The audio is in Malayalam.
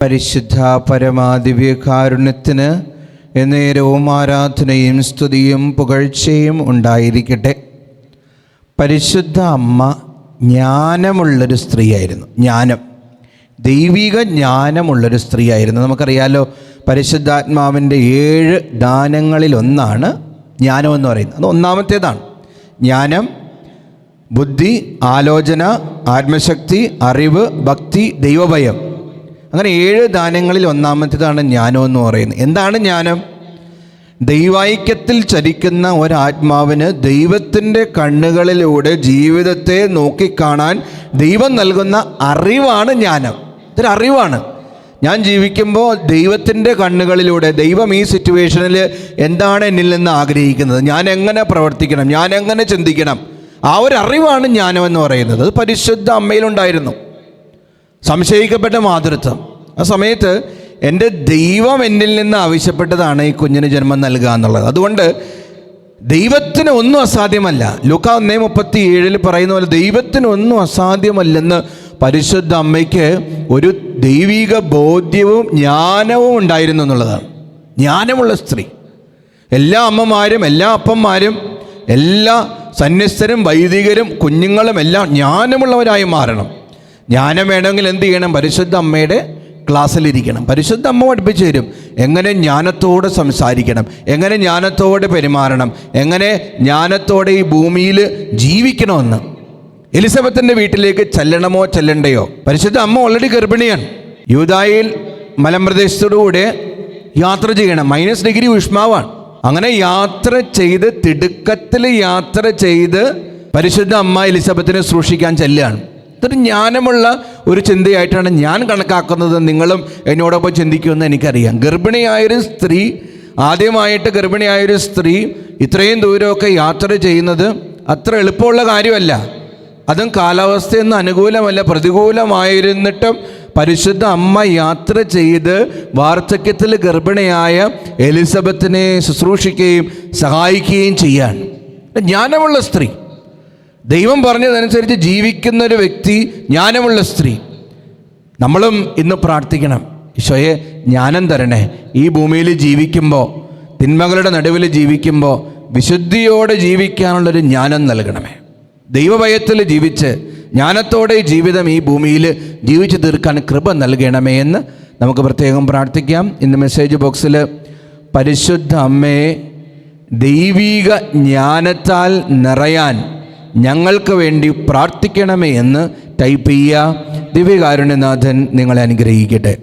പരിശുദ്ധ പരമാദിവ്യകാരുണ്യത്തിന് എന്നേരവും ആരാധനയും സ്തുതിയും പുകഴ്ചയും ഉണ്ടായിരിക്കട്ടെ. പരിശുദ്ധ അമ്മ ജ്ഞാനമുള്ളൊരു സ്ത്രീയായിരുന്നു. ദൈവിക ജ്ഞാനമുള്ളൊരു സ്ത്രീയായിരുന്നു. നമുക്കറിയാലോ, പരിശുദ്ധാത്മാവിൻ്റെ 7 ദാനങ്ങളിലൊന്നാണ് ജ്ഞാനമെന്ന് പറയുന്നത്. അത് ഒന്നാമത്തേതാണ്. ജ്ഞാനം, ബുദ്ധി, ആലോചന, ആത്മശക്തി, അറിവ്, ഭക്തി, ദൈവഭയം. അങ്ങനെ 7 ദാനങ്ങളിൽ ഒന്നാമത്തേതാണ് ജ്ഞാനം എന്ന് പറയുന്നത്. എന്താണ് ജ്ഞാനം? ദൈവൈക്യത്തിൽ ചരിക്കുന്ന ഒരാത്മാവിന് ദൈവത്തിൻ്റെ കണ്ണുകളിലൂടെ ജീവിതത്തെ നോക്കിക്കാണാൻ ദൈവം നൽകുന്ന അറിവാണ് ജ്ഞാനം. ഇതൊരു അറിവാണ്. ഞാൻ ജീവിക്കുമ്പോൾ ദൈവത്തിൻ്റെ കണ്ണുകളിലൂടെ ദൈവം ഈ സിറ്റുവേഷനിൽ എന്താണ് എന്നിൽ നിന്ന് ആഗ്രഹിക്കുന്നത്, ഞാൻ എങ്ങനെ പ്രവർത്തിക്കണം, ഞാൻ എങ്ങനെ ചിന്തിക്കണം, ആ ഒരു അറിവാണ് ജ്ഞാനമെന്ന് പറയുന്നത്. അത് പരിശുദ്ധ അമ്മയിലുണ്ടായിരുന്നു. സംശയിക്കപ്പെട്ട മാതൃത്വം. ആ സമയത്ത് എൻ്റെ ദൈവം എന്നിൽ നിന്ന് ആവശ്യപ്പെട്ടതാണ് ഈ കുഞ്ഞിന് ജന്മം നൽകുക എന്നുള്ളത്. അതുകൊണ്ട് ദൈവത്തിന് ഒന്നും അസാധ്യമല്ല. ലൂക്കാ 1:37 പറയുന്ന പോലെ ദൈവത്തിന് ഒന്നും അസാധ്യമല്ലെന്ന് പരിശുദ്ധ അമ്മയ്ക്ക് ഒരു ദൈവിക ബോധ്യവും ജ്ഞാനവും ഉണ്ടായിരുന്നു എന്നുള്ളതാണ്. ജ്ഞാനമുള്ള സ്ത്രീ. എല്ലാ അമ്മമാരും, എല്ലാ അപ്പന്മാരും, എല്ലാ സന്യസ്തരും, വൈദികരും, കുഞ്ഞുങ്ങളും എല്ലാം ജ്ഞാനമുള്ളവരായി മാറണം. ജ്ഞാനം വേണമെങ്കിൽ എന്ത് ചെയ്യണം? പരിശുദ്ധ അമ്മയുടെ ക്ലാസ്സിലിരിക്കണം. പരിശുദ്ധ അമ്മ പഠിപ്പിച്ചു തരും എങ്ങനെ ജ്ഞാനത്തോടെ സംസാരിക്കണം, എങ്ങനെ ജ്ഞാനത്തോടെ പെരുമാറണം, എങ്ങനെ ജ്ഞാനത്തോടെ ഈ ഭൂമിയിൽ ജീവിക്കണമെന്ന്. എലിസബത്തിൻ്റെ വീട്ടിലേക്ക് ചെല്ലണമോ ചെല്ലണ്ടയോ? പരിശുദ്ധ അമ്മ ഓൾറെഡി ഗർഭിണിയാണ്. യൂദായിൽ മലമ്പ്രദേശത്തോടുകൂടെ യാത്ര ചെയ്യണം. -ഡിഗ്രി ഊഷ്മാവാണ്. അങ്ങനെ യാത്ര ചെയ്ത്, തിടുക്കത്തിൽ യാത്ര ചെയ്ത് പരിശുദ്ധ അമ്മ എലിസബത്തിനെ സൂക്ഷിക്കാൻ ചെല്ലുകയാണ്. ഇതൊരു ജ്ഞാനമുള്ള ഒരു ചിന്തയായിട്ടാണ് ഞാൻ കണക്കാക്കുന്നത്. നിങ്ങളും എന്നോടൊപ്പം ചിന്തിക്കുമെന്ന് എനിക്കറിയാം. ഗർഭിണിയായൊരു സ്ത്രീ, ആദ്യമായിട്ട് ഗർഭിണിയായൊരു സ്ത്രീ ഇത്രയും ദൂരമൊക്കെ യാത്ര ചെയ്യുന്നത് അത്ര എളുപ്പമുള്ള കാര്യമല്ല. അതും കാലാവസ്ഥയൊന്നും അനുകൂലമല്ല, പ്രതികൂലമായിരുന്നിട്ടും പരിശുദ്ധ അമ്മ യാത്ര ചെയ്ത് വാർദ്ധക്യത്തിൽ ഗർഭിണിയായ എലിസബത്തിനെ ശുശ്രൂഷിക്കുകയും സഹായിക്കുകയും ചെയ്യാൻ ജ്ഞാനമുള്ള സ്ത്രീ. ദൈവം പറഞ്ഞതനുസരിച്ച് ജീവിക്കുന്നൊരു വ്യക്തി, ജ്ഞാനമുള്ള സ്ത്രീ. നമ്മളും ഇന്ന് പ്രാർത്ഥിക്കണം, ഈശോയെ ജ്ഞാനം തരണേ. ഈ ഭൂമിയിൽ ജീവിക്കുമ്പോൾ, തിന്മകളുടെ നടുവിൽ ജീവിക്കുമ്പോൾ വിശുദ്ധിയോടെ ജീവിക്കാനുള്ളൊരു ജ്ഞാനം നൽകണമേ. ദൈവഭയത്തിൽ ജീവിച്ച് ജ്ഞാനത്തോടെ ജീവിതം ഈ ഭൂമിയിൽ ജീവിച്ചു തീർക്കാൻ കൃപ നൽകണമേ എന്ന് നമുക്ക് പ്രത്യേകം പ്രാർത്ഥിക്കാം. ഇന്ന് മെസ്സേജ് ബോക്സിൽ പരിശുദ്ധ അമ്മയെ ദൈവിക ജ്ഞാനത്താൽ നിറയാൻ ഞങ്ങൾക്ക് വേണ്ടി പ്രാർത്ഥിക്കണമേ എന്ന് ടൈപ്പ് ചെയ്യുക. ദിവ്യകാരുണ്യനാഥൻ നിങ്ങളെ അനുഗ്രഹിക്കട്ടെ.